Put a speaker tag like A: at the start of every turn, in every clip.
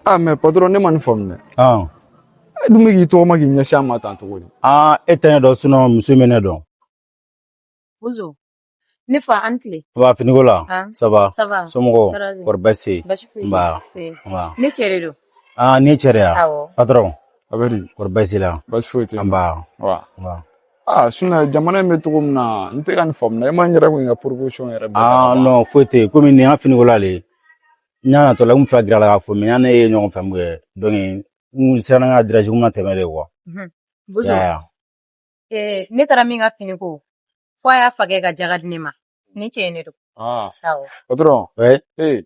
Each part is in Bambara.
A: Ah, mais patron, ne m'en forme.
B: Ah.
A: Du me to ma ginya shama tanto woni.
B: Ah, etene do suno musumene do.
C: Bonjour. Ne fa antle.
B: Va finigola.
C: Ah,
B: Ça va.
C: ça va.
B: Somogo.
C: Très bien.
B: Korbasi.
C: Bashi fuyi.
B: Mba.
C: Si.
B: Mba.
C: Ne chere do.
B: Ah, ni chere ya.
C: Awo.
B: Patron.
A: Abari,
B: Korbasi la.
A: bas fote.
B: Mba.
A: Wa.
B: Mba.
A: Ah, suna jamana me to na, nte kan forme na, e man yara ko nga promotion yara be.
B: Ah, non, fote. Comme ni an finigola le. Nyana to la um fa grala ga fo me nyana e nyon fam ge. Donc, sera nga dirage kuma temele quoi.
C: Bonjour.
B: Ya.
C: Ne tara min ka fini ko. Fo ya fage ka jaga di ne ma. Ni chere ne do.
A: Ah,
C: Awo.
A: patron.
B: Ouais.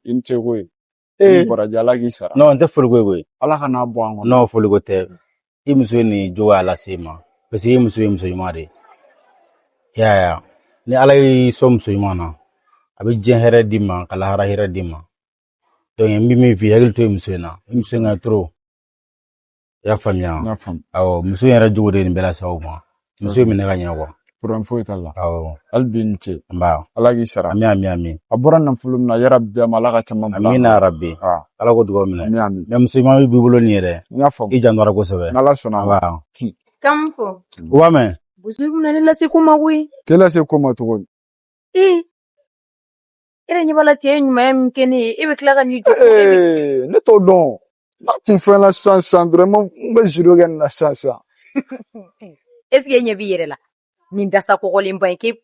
A: Inte ko. Bara jala gi sara.
B: Non, te fulugo we.
A: Ala kana bo an.
B: Non, fulugo te. I muso ni jowa ala sema. Parce que i muso yumare. Ya. Ni ala yi so muso yumana. Abi jen here dima, kala hara here dima. Donc, mi fi hagil to muso na. Muso nga tro. Ya famia.
A: Na fam.
B: Awo, muso yara jogore ni bela sauma. Muso mi nega nya kwa.
A: Pour fo italla.
B: Awo.
A: Albinte.
B: Mba.
A: Ala gi sara.
B: Ami.
A: Abora na fulum na yara be malaga chama bla.
B: Amina rabbi.
A: Ah.
B: Ala ko dugo mina.
A: Ami.
B: Mais muso ma bi bolo ni yere.
A: Nya fam.
B: I janwara ko sebe.
A: Nala sona.
B: Ba.
C: Kam fo.
B: Wa me.
C: Bonjour na ne la se kuma wi.
A: Kela se koma to woni.
C: Ere ni bala tie nyuma ya mkeni. Ibe kila ka ni jo.
A: Ne to don. Na tu fais la chance vraiment, on juro gan la chance.
C: Est-ce que nye bi yere la. Ni ndasa ko golim ban ke.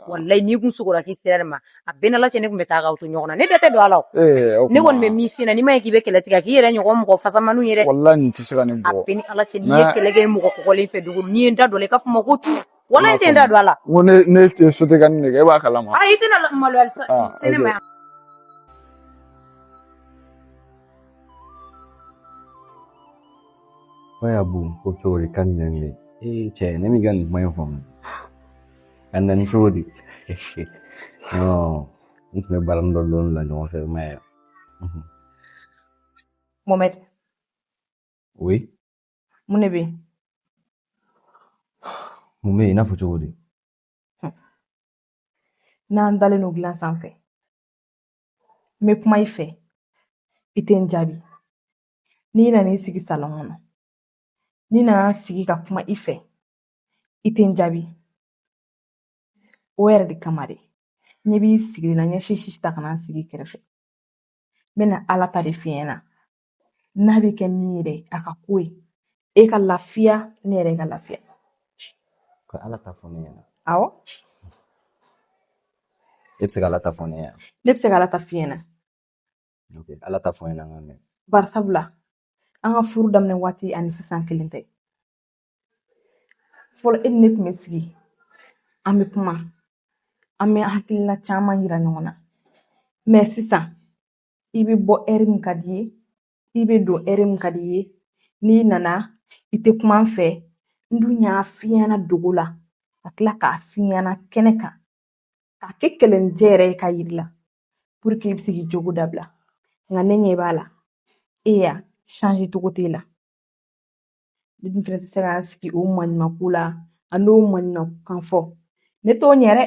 C: Wallahi ni gun sugura ki sere ma. Abena la chene kumeta ga auto nyona. Ne dete do ala. Ne won me mi fina ni ma ki be kele tiga ki yere nyoko mo fasa manu yere.
A: Wallahi ni tisira ni bo.
C: Abeni ala chene ye kele ge mo ko golim fe dugu ni nda do le ka fuma ko tu. Wallahi te nda do ala.
A: Wone ne te sote gan ne ga ba kala ma.
C: Ah ite na malu al sene ma.
D: Waya bu ko chori kan ne che ne mi gan mai fam and then chori no it's me baram don la no fe mai
E: Mohamed
D: oui
E: mune be
D: mume ina fo chori
E: nan dale no glan sanfɛ me kuma ife iten jabi ni na ni sigi salon kɔnɔ ni na sigi ka kuma ife iten jabi o yɛrɛ de kama de ɲɛ b'i sigi na ɲɛ sisi ta kana sigi kɛrɛfɛ bena ala ta de fiɲɛna n'a bɛ kɛ min yɛrɛ a ka ko ye e ka lafiya ne yɛrɛ ka lafiya
D: ko ala ta fo ne
E: awɔ
D: e bɛ se ka ala ta fo ne
E: ne bɛ se ka ala ta fiɲɛna
D: okay ala ta fo ne ngamɛ
E: barisabula an ka furu daminɛ waati ani sisan kelen tɛ fɔlɔ e ni ne tun bɛ sigi an bɛ kuma an bɛ hakilina caman yira ɲɔgɔn na mɛ sisan i bɛ bɔ ɛri min ka di ye i bɛ don ɛri min ka di ye n'i nana i tɛ kuma an fɛ n dun y'a f'i ɲɛna dogo la ka tila k'a f'i ɲɛna kɛnɛ kan k'a kɛ kɛlɛnijɛ yɛrɛ ye ka yiri la pour que i bɛ se k'i jogo dabila nka ne ɲɛ b'a la e y'a change cogo t'e la ne dun fɛnɛ tɛ se k'an sigi o maɲumanko la a n'o maɲumankan fɔ ne t'o ɲɛ dɛ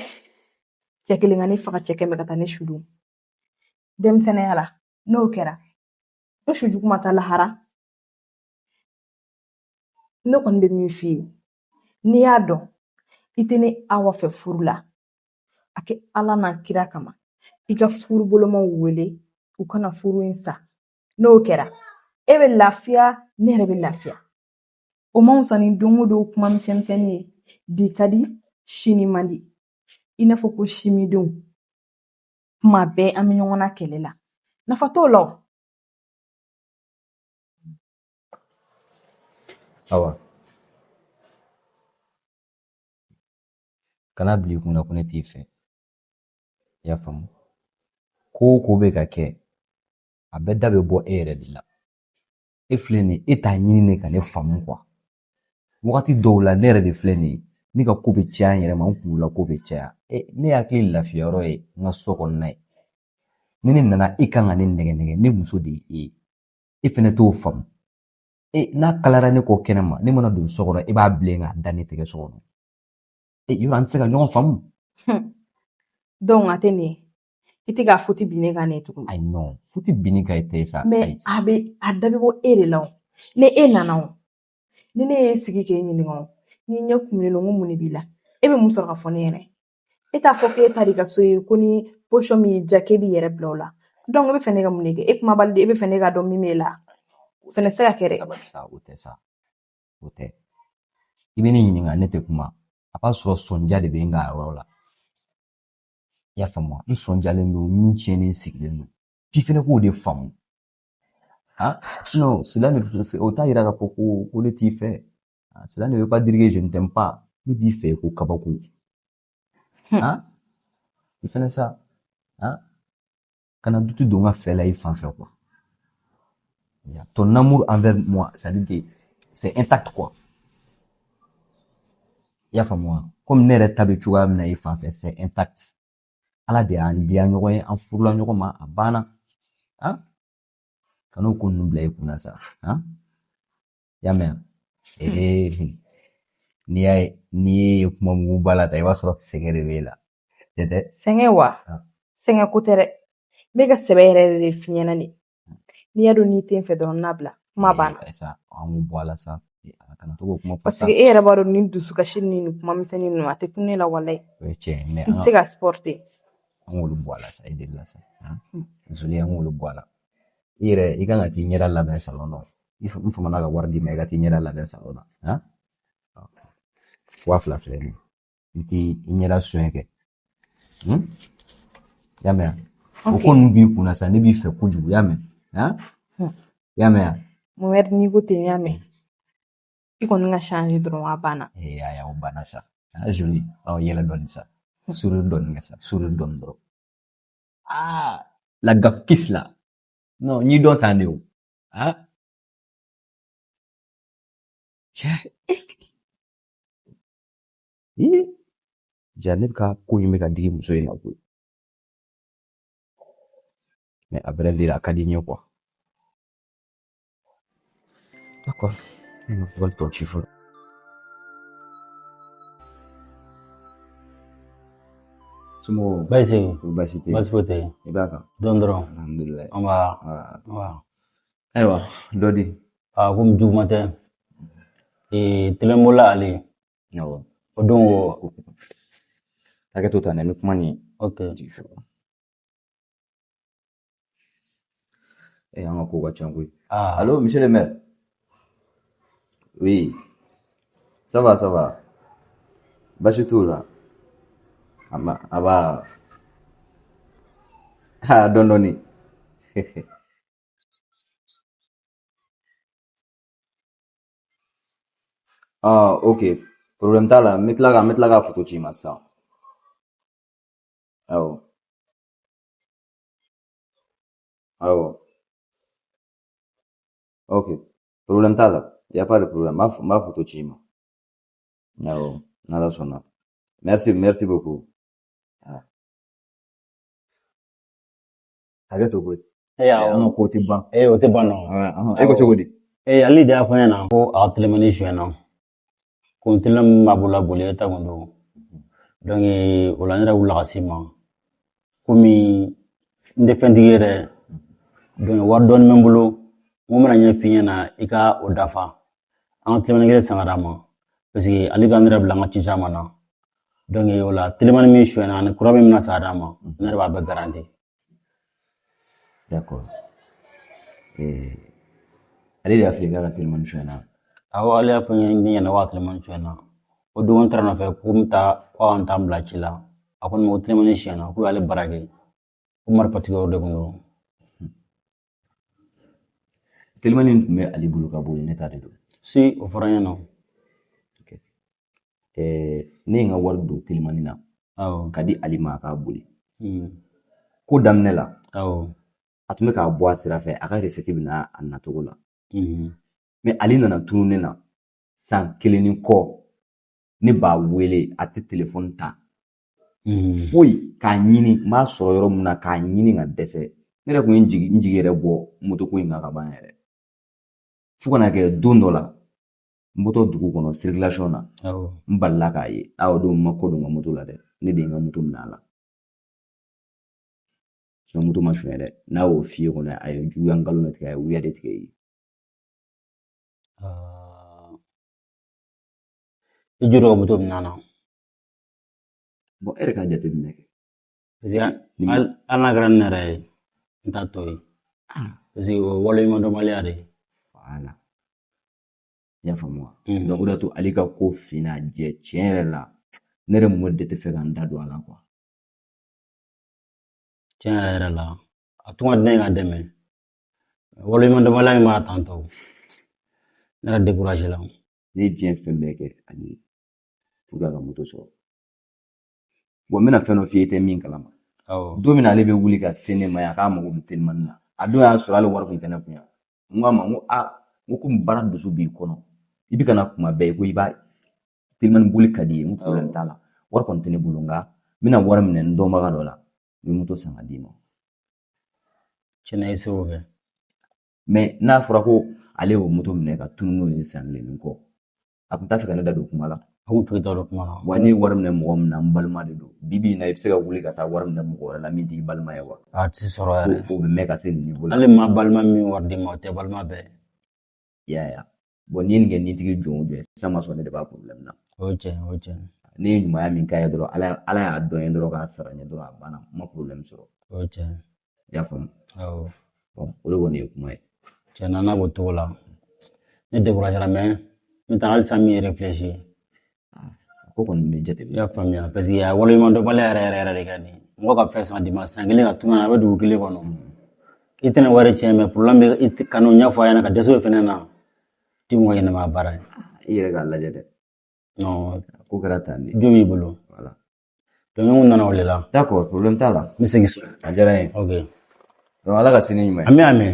E: cɛ kelen ka ne faga cɛ kɛmɛ ka taa ne sudu denmisɛnniya la n'o kɛra n su jugu ma taa lahara ne kɔni bɛ min f'i ye n'i y'a dɔn i tɛ ne Awa fɛ furu la a kɛ ala n'a kira kama i ka furu bolomaw wele u kana furu in sa n'o kɛra e bɛ lafiya ne yɛrɛ bɛ lafiya o ma wusa ni don o don kuma misɛnmisɛnnin ye bi ka di sini man di i n'a fɔ ko simidenw kuma bɛɛ an bɛ ɲɔgɔn na kɛlɛ la nafa t'o la o.
D: Awa kana bili kunna ko ne t'i fɛ i y'a faamu ko o ko bɛ ka kɛ a bɛɛ da bɛ bɔ e yɛrɛ de la e filɛ nin ye e t'a ɲini ne ka ne faamu wagati dɔw la ne yɛrɛ de filɛ nin ye ne ka ko bɛ caya n yɛrɛ ma n kunkolo la ko bɛ caya ne hakili lafiyayɔrɔ ye n ka so kɔnɔna ye ni ne nana e kan ka ne nɛgɛ ne muso de ye e ye e fɛnɛ t'o faamu n'a kalara ne kɔ kɛnɛ ma ne mana don so kɔnɔ e b'a bilen k'a da ne tɛgɛ so kɔnɔ yɔrɔ an tɛ se ka ɲɔgɔn faamu
E: donc a tɛ nin ye iti ka futi bine ka ne tugun.
D: I know. Futi bini ka ite sa.
E: Mais a dabi bo e de la o. Ne e nana o. Ni ne ye sigi ke ɲininga o. Ni ɲɛ kumuni no mun b'i la. E bɛ mun sɔrɔ ka fɔ ne yɛrɛ. E t'a fɔ k'e ta di ka so ye ko ni position min ja k'e b'i yɛrɛ bila o la. Donc e bɛ fɛ ne ka mun de kɛ? E kuma bali de e bɛ fɛ ne ka dɔn min b'e la. O fɛnɛ se ka kɛ dɛ.
D: Sabali sa, o tɛ sa. O tɛ. I bɛ ne ɲininga ne tɛ kuma. A b'a sɔrɔ sɔnja de bɛ n ka yɔrɔ la. I y'a faamu wa? N sɔnjalen don, min tiɲɛnen sigilen don. F'i fɛnɛ k'o de faamu. Non, cela ne o t'a yira k'a fɔ ko ne t'i fɛ. Cela ne veut pas dire que je ne t'aime pas. Ne b'i fɛ ko kabako. I fɛnɛ sa. Kana dutu don n ka fɛ la i fan fɛ quoi. Ton amour envers moi, ça dit que c'est intact quoi. I y'a faamu wa? Comme ne yɛrɛ ta bɛ cogoya min na i fan fɛ, c'est intact. Ala de y'an diya ɲɔgɔn ye, an furula ɲɔgɔn ma, a banna. Kan'o ko ninnu bila i kunna sa. Y'a mɛn? N'i ye kuma mugu ba la ta, i b'a sɔrɔ sɛgɛn de b'e la.
E: Sɛgɛn wa? Sɛgɛn ko tɛ dɛ. N bɛ ka sɛbɛ yɛrɛ de f'i ɲɛna de. N'i y'a dɔn n'i tɛ n fɛ dɔrɔn n'a bila. Kuma banna.
D: Sa, an k'o bɔ a la sa. Kana to k'o kuma fɔ sa.
E: Parce que e yɛrɛ b'a dɔn ni dusukasi ni kuma misɛnnin ninnu a tɛ kun ne la walayi.
D: O ye tiɲɛ mais
E: n tɛ se ka supporter.
D: An k'olu bɔ a la sa, i delila sa. Désolé, an k'olu bɔ a la. I yɛrɛ i kan ka t'i ɲɛda labɛn salon na. N famana ka wari d'i ma i ka t'i ɲɛda labɛn salon na. 2000 filɛ nin ye. I t'i ɲɛda soin kɛ. Y'a mɛn? O ko ninnu b'i kunna sa, ne b'i fɛ kojugu, y'a mɛn? Y'a mɛn?
E: Mohamed n'i ko ten y'a mɛn. I kɔni ka changer dɔrɔn a banna.
D: Ayi, o banna sa. Joli. Yɛlɛ dɔɔnin sa. Sourire dɔɔnin kɛ sa. Sourire dɔɔnin dɔrɔn. La gaffe kiss là. Non, ni dɔn tan de o. Ja ne bɛ ka ko in bɛ ka digi muso in na koyi. Mais à vrai dire, a ka di n ye quoi. D'accord. Je vais voir ton chiffre. Sumo.
B: Baisi
D: Basite.
B: fote.
D: I b'a kan.
B: Don dɔrɔn.
D: Alhamdulillah.
B: An b'a.
D: Ayiwa, dɔ di.
B: Komi juguman tɛ. Tɛlɛnbɔla ale.
D: Awɔ.
B: O don o.
D: Hakɛ to tan dɛ, n bɛ kuma ni.
B: Ok.
D: An ka ko ka ca koyi.
B: Allô,
D: monsieur le maire? Oui. Ça va. Basi t'o la. A b'a. Dɔɔnin. Ok. Problème t'a la. N bɛ tila ka photo ci i ma sisan. Awɔ. Ok. Problème t'a la. Y a pas de problème. N b'a photo ci i ma. Awɔ. N'Ala sɔnna. Merci beaucoup. Hakɛ to koyi. An ka ko tɛ ban.
B: O tɛ ban nɔ.
D: E ko cogo di?
B: Ale de y'a fɔ n ɲɛna ko a ka tɛlɛmani suyɛnna. Ko n tɛlɛm min b'a bolo la boli e ta kun don. Donc o la n yɛrɛ wulila ka s'i ma. Komi n tɛ fɛntigi yɛrɛ. Donc wari dɔɔni bɛ n bolo. N ko n bɛna ɲɛ f'i ɲɛna i ka o dafa. An ka tɛlɛmani kelen san ka d'a ma. Parce que ale b'an yɛrɛ bila an ka ci caman na. Donc o la tɛlɛmani min suyɛnna ani kura min bɛna san ka d'a ma. Ne yɛrɛ b'a bɛɛ garanti.
D: D'accord. Ale de y'a f'i ye k'a ka tɛlɛmani suyɛnna.
B: Awɔ, ale y'a fɔ n ɲɛna k'a ka tɛlɛmani suyɛnna. O don n taara nɔfɛ ko an t'an bila ci la. A ko ko tɛlɛmani suyɛnna ko y'ale baara kɛ. Ko marifatigi o de kun don.
D: Tɛlɛmani tun bɛ ale bolo ka boli ne ta de don.
B: Si, o fɔra n ɲɛna.
D: Ne ye n ka wari don tɛlɛmani na. Ka di ale ma a k'a boli. Ko daminɛ la. A tun bɛ k'a bɔ a sira fɛ a ka recette bɛ n'a nacogo la. Mais ale nana tunu ne na san 1 ni kɔ ne b'a wele a tɛ téléphone ta. Foyi k'a ɲini n b'a sɔrɔ yɔrɔ min na k'a ɲini ka dɛsɛ. Ne yɛrɛ kun ye n jigi yɛrɛ bɔ moto ko in kan ka ban yɛrɛ. Fo kana kɛ don dɔ la n bɔtɔ dugu kɔnɔ circulation na. N balila k'a ye. O don n ma ko don n ka moto la dɛ. Ne de ye n ka moto minɛ a la. sinon moto ma suɲɛ dɛ n'a y'o f'i ye kɔni a ye juguya nkalon de tigɛ a ye wuya de tigɛ i ye.
B: I jɔrɔ ka moto minɛ na
D: Bon e yɛrɛ ka jateminɛ kɛ.
B: parce que hali n'a kɛra ne yɛrɛ ye n t'a tɔ ye parce que o waleɲumandɔnbaliya de
D: Voilà. I y'a faamu wa? Donc o de y'a to ale ka ko finna jɛ tiɲɛ yɛrɛ la ne yɛrɛ Mohamɛdi de tɛ fɛ ka n da don a la quoi.
B: tiɲɛ yɛrɛ la a tun ka di ne ye ka dɛmɛ waleɲumandɔnbaliya min b'a tantɔ ne yɛrɛ découragé la
D: Ne ye diɲɛ fɛn bɛɛ kɛ ale ye pour que a ka moto sɔrɔ. Bon n bɛna fɛn dɔ f'i ye i tɛ min kalama. Don min na ale bɛ wuli ka se ne ma yan k'a mago bɛ telimani na a don y'a sɔrɔ hali wari kun tɛ ne kun yan. N k'a ma n ko n ko komi baara dusu b'i kɔnɔ i bɛ ka na kuma bɛɛ i ko i b'a telimani boli ka di ye n ko problème t'a la wari kɔni tɛ ne bolo nka n bɛna wari minɛ n dɔnbaga dɔ la n bɛ moto san ka d'i ma.
B: tiɲɛ i se o kɛ
D: Mais n'a fɔra ko ale y'o moto minɛ ka tunu n'o ye san kelen ni kɔ a tun t'a fɛ ka ne da don kuma la.
B: a kun fɛ i t'a dɔn kuma na
D: Wa ne ye wari minɛ mɔgɔ min na n balima de don bi bi in na i bɛ se ka wuli ka taa wari minɛ mɔgɔ wɛrɛ la min t'i balima ye wa.
B: a ti sɔrɔ yɛrɛ
D: O bɛ mɛn ka se nin niveau la.
B: hali maa balima min wari di ma o tɛ balima bɛɛ
D: I y'a ye wa. Bon n'i ye nin kɛ nitigi jɔn o jɔn sisan ma sɔn ne de b'a problème na.
B: o ye tiɲɛ o ye tiɲɛ
D: Ne ye ɲumanya min k'a ye dɔrɔn ala y'a dɔn ye dɔrɔn k'a sara n ye dɔrɔn a banna n ma problème sɔrɔ.
B: o ye tiɲɛ
D: I y'a faamu.
B: awɔ
D: Bon o de kɔni ye kuma ye.
B: tiɲɛ na n'a b'o cogo la ne découragé la mais n taa halisa min ye réfléchi
D: Ko kɔni bɛ
B: i
D: jateminɛ.
B: y'a faamuya parce que a waleɲumandɔnbaliya yɛrɛ yɛrɛ yɛrɛ de ka di mɔgɔ ka fɛn san di ma san kelen ka tunga na a bɛ dugu kelen kɔnɔ i tɛna wari tiɲɛ mais problème bɛ kan'o ɲɛfɔ a ɲɛna ka dɛsɛ o fɛnɛ na ti mɔgɔ ɲɛnama baara ye
D: I yɛrɛ k'a lajɛ dɛ.
B: non
D: Ko kɛra tan de.
B: jo b'i bolo
D: Voilà.
B: donc n kun nana o de la
D: D'accord problème t'a la.
B: n bɛ segin so
D: A diyara n ye.
B: ok
D: Donc ala ka sini ɲuman ye.
B: ami ami